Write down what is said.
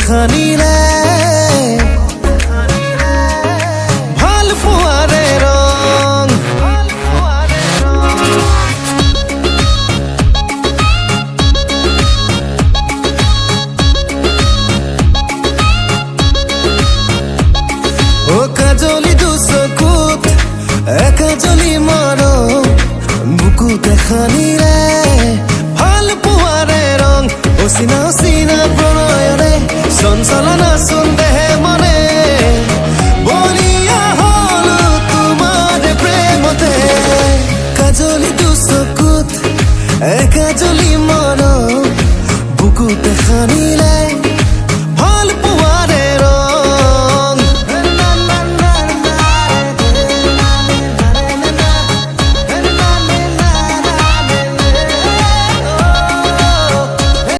দেখা নিলে ভাল পোৱাৰে ৰং ও কাজলি দুচকুত একাজলি মৰম বুকু দেখা নিলে ভাল পোৱাৰে ৰং অচিনা অচিনা প্ৰণয়ৰে চঞ্চলনা চোন দেহে মনে বলিয়া হল তোমাৰ প্ৰেমতে কাজলি দুচকুত একাজলি মৰম বুকু দেখা নিলে